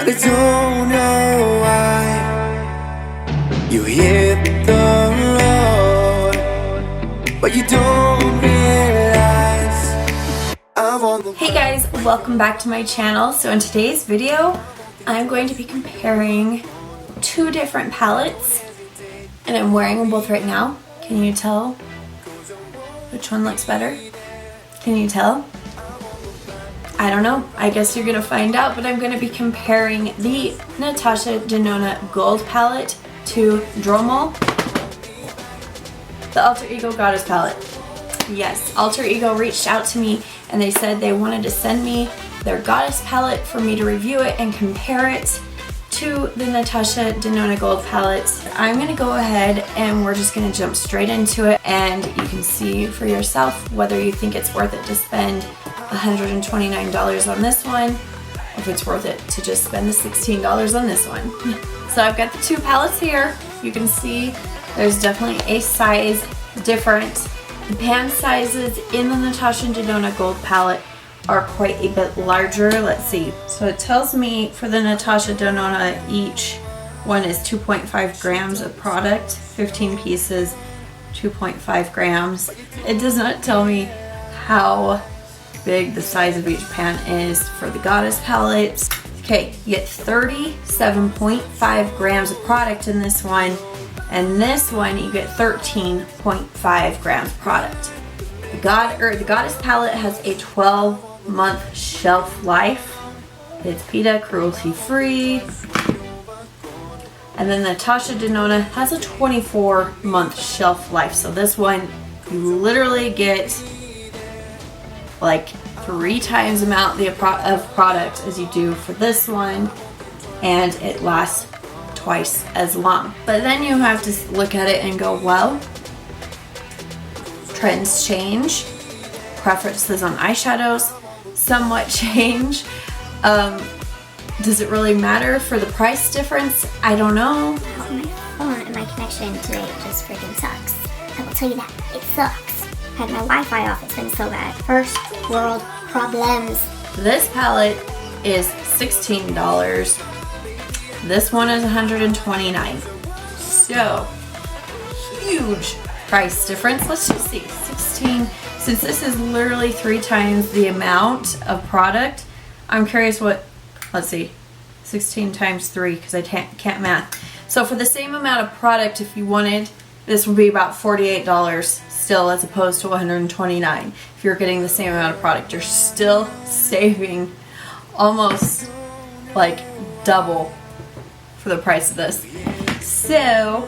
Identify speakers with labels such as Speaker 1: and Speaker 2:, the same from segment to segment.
Speaker 1: but I don't know why. You hit the road, but you don't realize I'm on the.
Speaker 2: Hey guys, welcome back to my channel. So in today's video, I'm going to be comparing two different palettes, and I'm wearing them both right now. Can you tell which one looks better? Can you tell? I don't know. I guess you're gonna find out, but I'm gonna be comparing the Natasha Denona Gold palette to Dromel, the Alter Ego Goddess palette. Yes, Alter Ego reached out to me and they said they wanted to send me their Goddess palette for me to review it and compare it to the Natasha Denona Gold palette. I'm gonna go ahead and we're just gonna jump straight into it, and you can see for yourself whether you think it's worth it to spend $129 on this one, or if it's worth it to just spend the $16 on this one. So I've got the two palettes here. You can see there's definitely a size difference. The pan sizes in the Natasha Denona Gold palette are quite a bit larger. Let's see. So it tells me for the Natasha Denona each one is 2.5 grams of product, 15 pieces, 2.5 grams. It does not tell me how big the size of each pan is for the Goddess palette. Okay, you get 37.5 grams of product in this one, and this one you get 13.5 grams of product. The Goddess palette has a 12-month shelf life. It's PETA, cruelty-free. And then Natasha Denona has a 24-month shelf life. So this one, you literally get like 3 times the amount of product as you do for this one, and it lasts twice as long. But then you have to look at it and go, well, trends change, preferences on eyeshadows somewhat change. Does it really matter for the price difference? I don't know.
Speaker 3: My phone and my connection today just freaking sucks. I will tell you that. It sucks. I had my Wi-Fi off. It's been so bad. First world problems.
Speaker 2: This palette is $16. This one is $129. So, huge price difference. Let's just see. 16. Since this is literally 3 times the amount of product, I'm curious what, let's see, 16 times 3, because I can't math. So for the same amount of product, if you wanted, this would be about $48 still, as opposed to $129. If you're getting the same amount of product, you're still saving almost like double for the price of this. So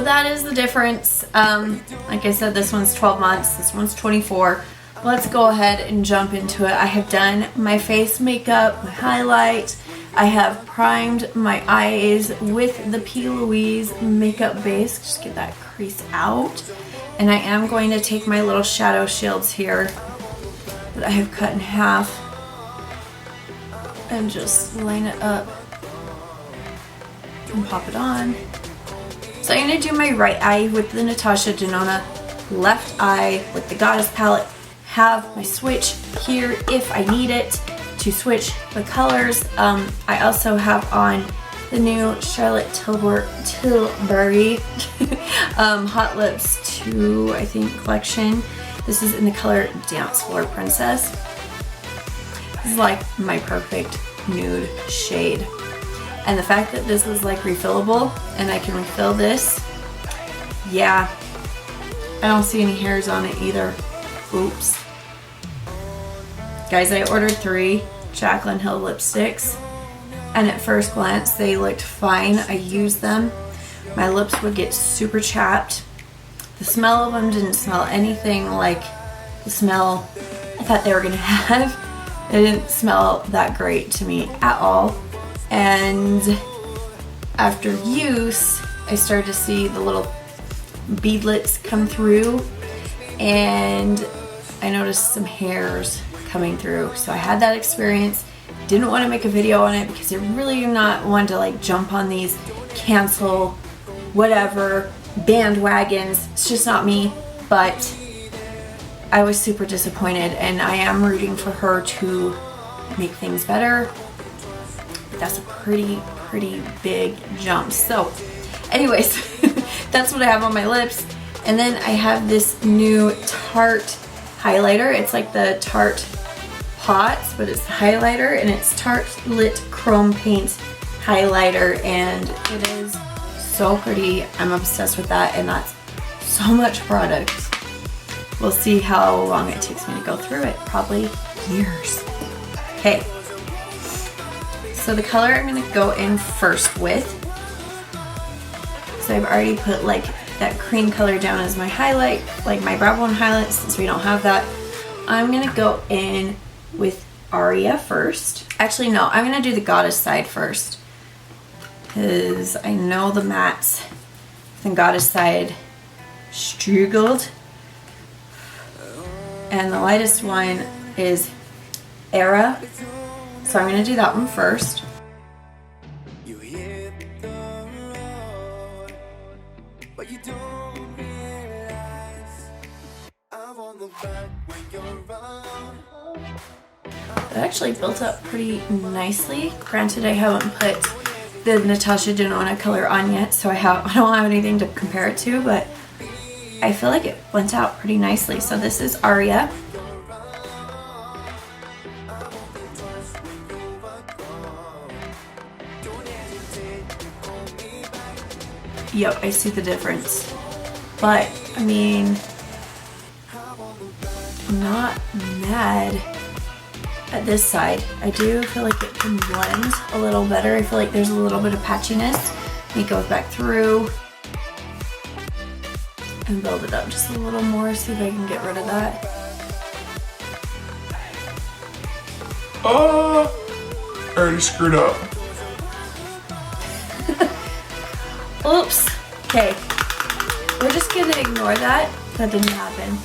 Speaker 2: that is the difference. Like I said, this one's 12 months, this one's 24. Let's go ahead and jump into it. I have done my face makeup, my highlight. I have primed my eyes with the P. Louise makeup base. Just get that crease out. And I am going to take my little shadow shields here that I have cut in half and just line it up and pop it on. So I'm going to do my right eye with the Natasha Denona, left eye with the Goddess palette. Have my switch here if I need it to switch the colors. I also have on the new Charlotte Tilbury Hot Lips 2, I think, collection. This is in the color Dance Floor Princess. This is like my perfect nude shade. And the fact that this is like refillable and I can refill this, yeah, I don't see any hairs on it either. Oops. Guys, I ordered 3 Jaclyn Hill lipsticks, and at first glance they looked fine. I used them. My lips would get super chapped. The smell of them didn't smell anything like the smell I thought they were gonna have. It didn't smell that great to me at all. And after use, I started to see the little beadlets come through, and I noticed some hairs coming through. So I had that experience. Didn't want to make a video on it because I really am not one to like jump on these cancel whatever bandwagons. It's just not me. But I was super disappointed, and I am rooting for her to make things better. that's a pretty big jump. So anyways, that's what I have on my lips. And then I have this new Tarte highlighter. It's like the Tarte Pots, but it's highlighter, and it's Tarte Lit Chrome Paint highlighter, and it is so pretty. I'm obsessed with that, and that's so much product. We'll see how long it takes me to go through it. Probably years. Okay. So the color I'm gonna go in first with, so I've already put like that cream color down as my highlight, like my brow bone highlight, since we don't have that. I'm gonna go in with Aria first. Actually, no, I'm gonna do the Goddess side first, because I know the mattes from Goddess side struggled. And the lightest one is Era, so I'm gonna do that one first.
Speaker 1: You hit the road, but you don't realize I'm on the back when you're around.
Speaker 2: It actually built up pretty nicely. Granted, I haven't put the Natasha Denona color on yet, so I don't have anything to compare it to, but I feel like it went out pretty nicely. So this is Aria. Yep, I see the difference. But, I mean, I'm not mad at this side. I do feel like it can blend a little better. I feel like there's a little bit of patchiness. It goes back through and build it up just a little more, see if I can get rid of that.
Speaker 4: Oh, I already screwed up.
Speaker 2: Oops. Okay. We're just gonna ignore that. That didn't happen.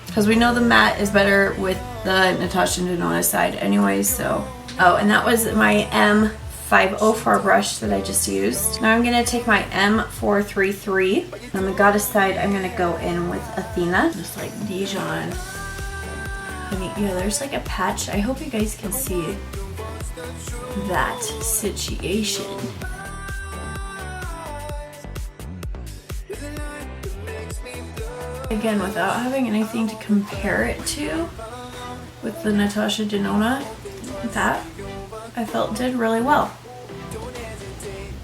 Speaker 2: Because we know the matte is better with the Natasha Denona side anyways, so. Oh, and that was my M504 brush that I just used. Now I'm gonna take my M433. On the Goddess side, I'm gonna go in with Athena. Just like Dijon. I mean, yeah, there's like a patch. I hope you guys can see that situation. Again, without having anything to compare it to with the Natasha Denona, that I felt did really well.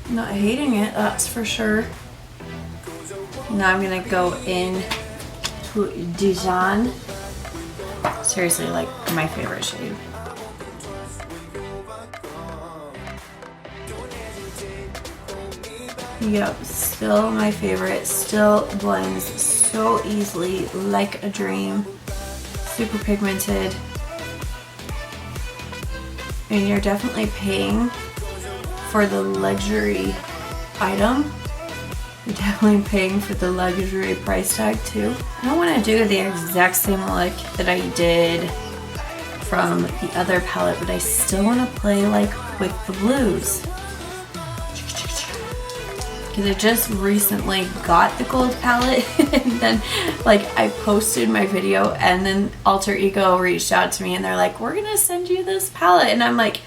Speaker 2: Not hating it, that's for sure. Now I'm gonna go in to Dijon. Seriously, like my favorite shade. Yep, still my favorite. Still blends so easily, like a dream. Super pigmented. And you're definitely paying for the luxury item. You're definitely paying for the luxury price tag too. I don't want to do the exact same look that I did from the other palette, but I still want to play like with the blues. Because I just recently got the gold palette and then like I posted my video and then Alter Ego reached out to me and they're like, we're gonna send you this palette, and I'm like,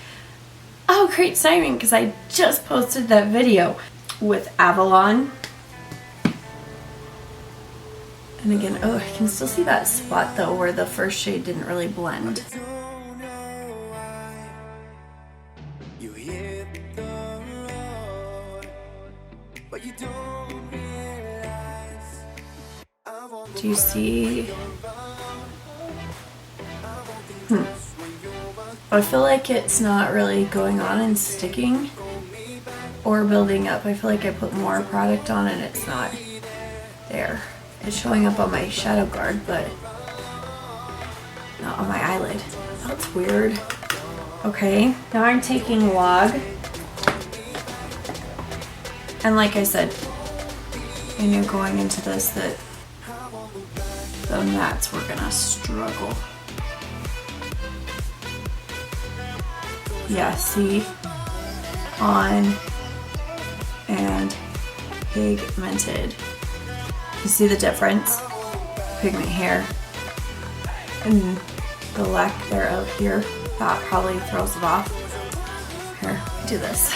Speaker 2: oh great timing, because I just posted that video with Avalon. And again, oh, I can still see that spot though where the first shade didn't really blend. Do you see? I feel like it's not really going on and sticking or building up. I feel like I put more product on and it's not there. It's showing up on my shadow guard, but not on my eyelid. That's weird. Okay, now I'm taking Log. And like I said, I knew going into this that the mattes were gonna struggle. Yeah, see? On and pigmented. You see the difference? Pigment here and the lack thereof here. That probably throws it off. Here. do this.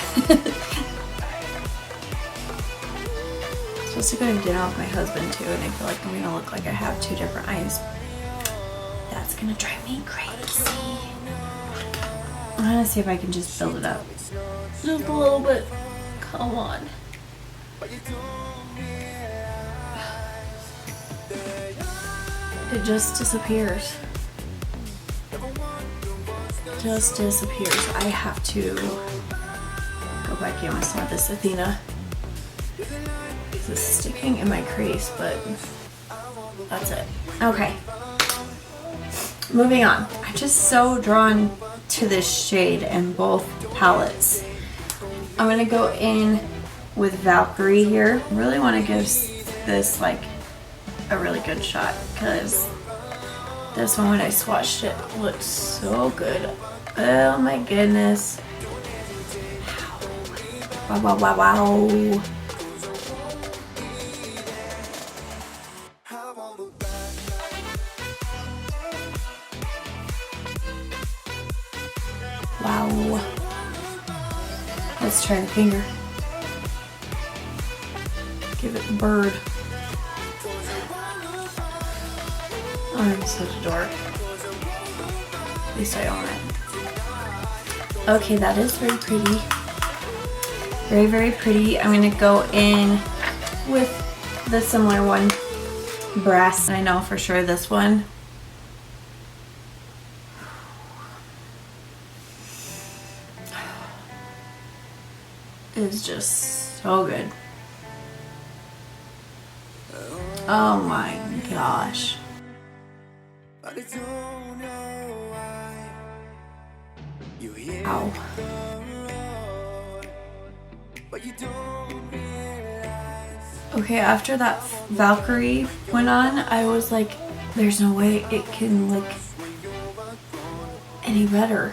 Speaker 2: Supposed to go to dinner with my husband too, and I feel like I'm gonna look like I have two different eyes. That's gonna drive me crazy. I'm gonna see if I can just build it up. Just a little bit. Come on. It just disappears. Just disappears. I have to go back in with some of this Athena. This is sticking in my crease, but that's it. Okay. Moving on. I'm just so drawn to this shade in both palettes. I'm gonna go in with Valkyrie here. Really want to give this like a really good shot because this one when I swatched it looked so good. Oh my goodness. Wow, wow, wow, wow. Wow. Let's try the finger. Give it the bird. Oh, I'm such a dork. At least I own it. Okay, that is very pretty. Very, very pretty. I'm gonna go in with the similar one, Brass. And I know for sure this one is just so good. Oh my gosh. Ow. Okay, after that Valkyrie went on, I was like, there's no way it can look any better.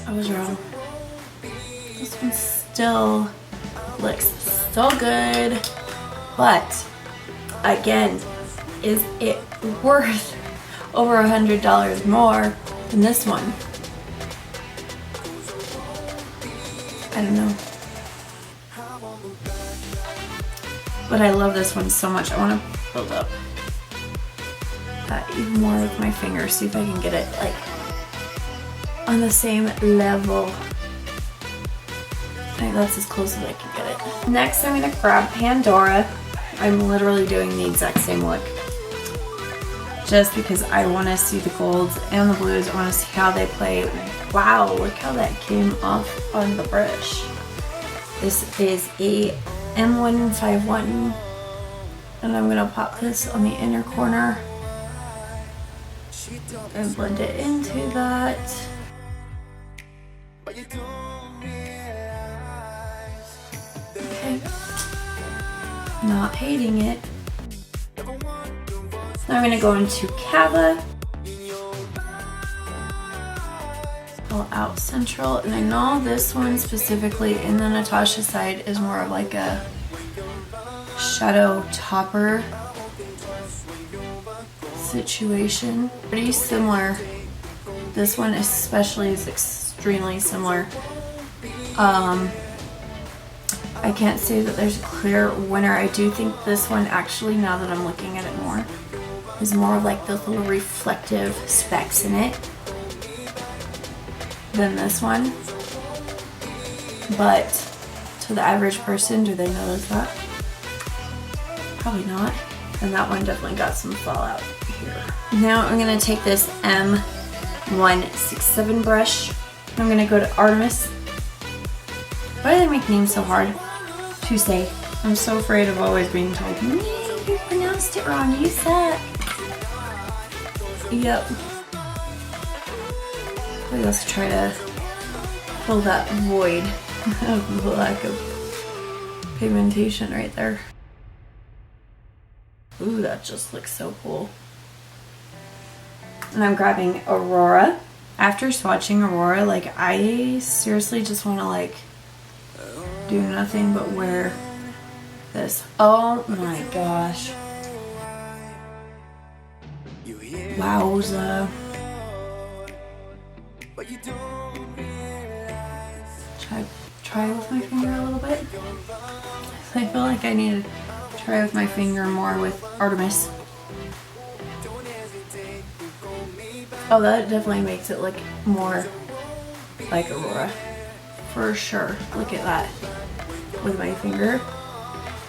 Speaker 2: I was wrong. This one still looks so good, but again, is it worth over $100 more than this one? I don't know. But I love this one so much. I want to build up even more with my fingers, see if I can get it like on the same level. I think that's as close as I can get it. Next, I'm going to grab Pandora. I'm literally doing the exact same look. Just because I want to see the golds and the blues. I want to see how they play. Wow, look how that came off on the brush. This is a M151. And I'm going to pop this on the inner corner. And blend it into that. Okay. Not hating it. Now I'm going to go into Cava. Pull out Central. And I know this one specifically in the Natasha side is more of like a shadow topper situation. Pretty similar. This one especially is extremely similar. I can't say that there's a clear winner. I do think this one actually, now that I'm looking at it more, is more of like those little reflective specks in it than this one. But to the average person, do they notice that? Probably not. And that one definitely got some fallout here. Now I'm going to take this M167 brush. I'm going to go to Artemis. Why do they make names so hard to say? I'm so afraid of always being told, you pronounced it wrong, you suck. Yep. Let's try to fill that void of lack of pigmentation right there. Ooh, that just looks so cool. And I'm grabbing Aurora. After swatching Aurora, like I seriously just want to like do nothing but wear this. Oh my gosh. Wowza. Try with my finger a little bit. I feel like I need to try with my finger more with Artemis. Oh, that definitely makes it look more like Aurora. For sure. Look at that. With my finger.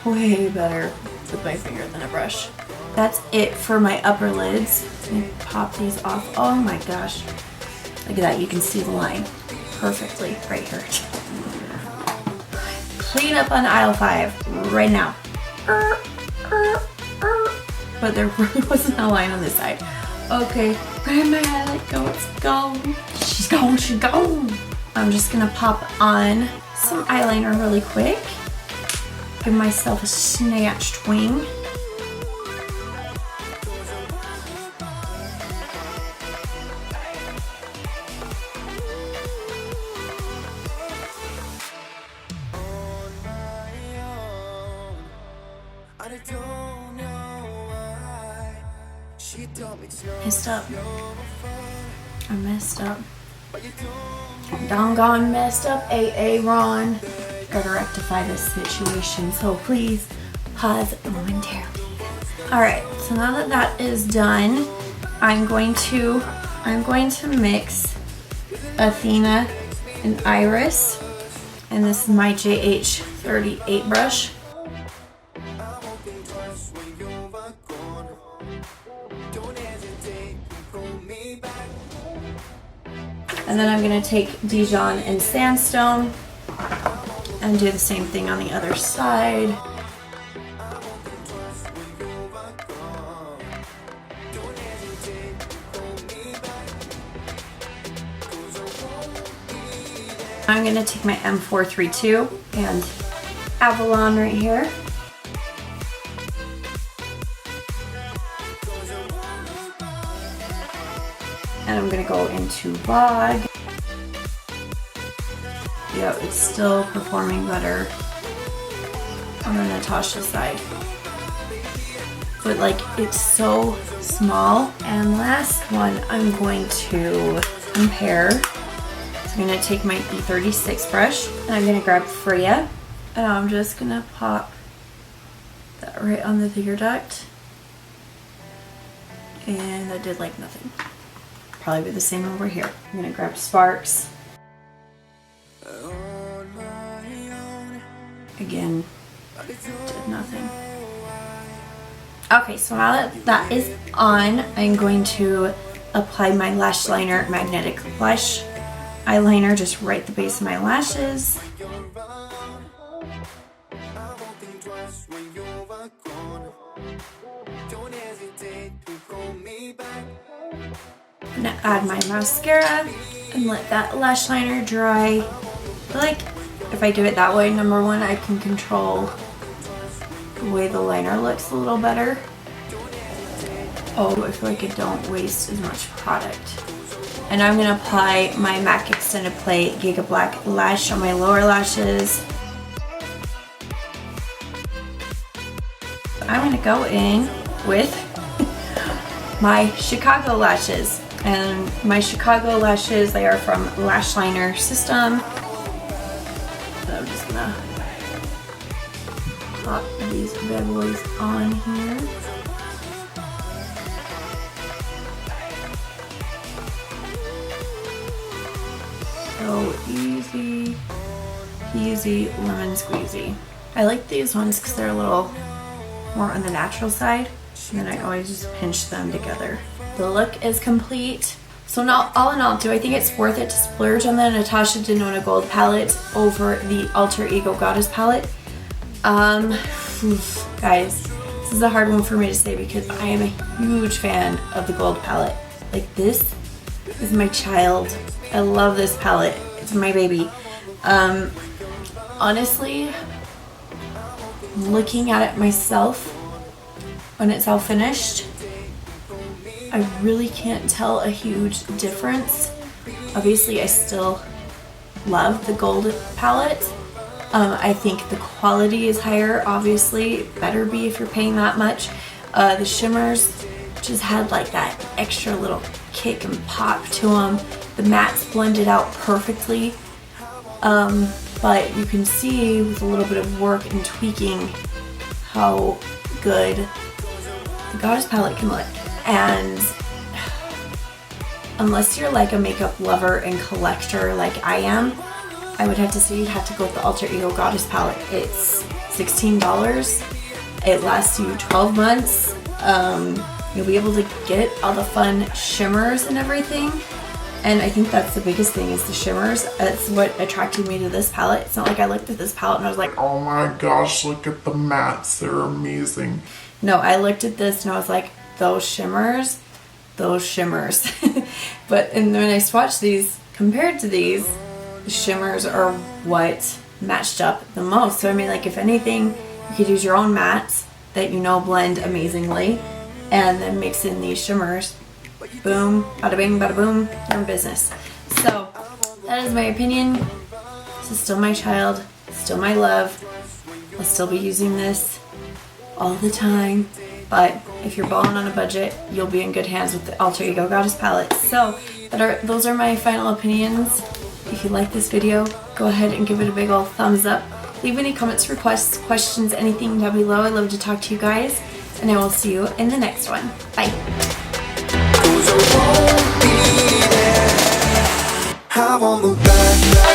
Speaker 2: Way better with my finger than a brush. That's it for my upper lids. Let me pop these off. Oh my gosh. Look at that. You can see the line perfectly right here. Clean up on aisle 5 right now. But there really wasn't a line on this side. Okay, where my highlight go? It's gone. She's gone, she's gone. I'm just gonna pop on some eyeliner really quick. Give myself a snatched wing. Messed up. I messed up. Doggone messed up, AA Ron. Gotta rectify this situation, so please pause momentarily. Alright, so now that that is done, I'm going to mix Athena and Iris. And this is my JH38 brush. And then I'm going to take Dijon and Sandstone and do the same thing on the other side. I'm going to take my M432 and Avalon right here. And I'm gonna go into Vogue. Yeah, it's still performing better on the Natasha side. But like, it's so small. And last one, I'm going to compare. So I'm gonna take my E36 brush and I'm gonna grab Freya. And I'm just gonna pop that right on the tear duct. And that did like nothing. Probably be the same over here. I'm gonna grab Sparks. Again, did nothing. Okay, so now that that is on, I'm going to apply my Lash Liner Magnetic Lash Eyeliner just right at the base of my lashes. I'm gonna add my mascara and let that lash liner dry. I feel like if I do it that way, number one, I can control the way the liner looks a little better. Oh, I feel like I don't waste as much product. And I'm gonna apply my MAC Extended Play Giga Black Lash on my lower lashes. I'm gonna go in with my Chicago lashes. And my Chicago lashes, they are from Lash Liner System. So I'm just gonna pop these bad boys on here. So easy peasy lemon squeezy. I like these ones because they're a little more on the natural side. And then I always just pinch them together. The look is complete. So now, all in all, do I think it's worth it to splurge on the Natasha Denona Gold palette over the Alter Ego Goddess palette? Guys, this is a hard one for me to say because I am a huge fan of the gold palette. Like, this is my child. I love this palette. It's my baby. Honestly, looking at it myself, when it's all finished, I really can't tell a huge difference. Obviously, I still love the gold palette. I think the quality is higher, obviously. Better be if you're paying that much. The shimmers just had like that extra little kick and pop to them. The mattes blended out perfectly. But you can see with a little bit of work and tweaking how good the Goddess palette can look. And unless you're like a makeup lover and collector like I am, I would have to say you'd have to go with the Alter Ego Goddess palette. It's $16. It lasts you 12 months. You'll be able to get all the fun shimmers and everything. And I think that's the biggest thing is the shimmers. That's what attracted me to this palette. It's not like I looked at this palette and I was like,
Speaker 4: Oh my gosh, look at the mattes. They're amazing.
Speaker 2: no, I looked at this and I was like, those shimmers. But and when I swatched these compared to these, the shimmers are what matched up the most. So I mean, like, if anything, you could use your own mattes that you know blend amazingly and then mix in these shimmers. Boom, bada bing, bada boom, you're in business. So that is my opinion. This is still my child, still my love. I'll still be using this all the time. But if you're balling on a budget, you'll be in good hands with the Alter Ego Goddess palette. So those are my final opinions. If you like this video, go ahead and give it a big ol' thumbs up. Leave any comments, requests, questions, anything down below. I love to talk to you guys. And I will see you in the next one. Bye.
Speaker 1: 'Cause I won't be there. I won't look back.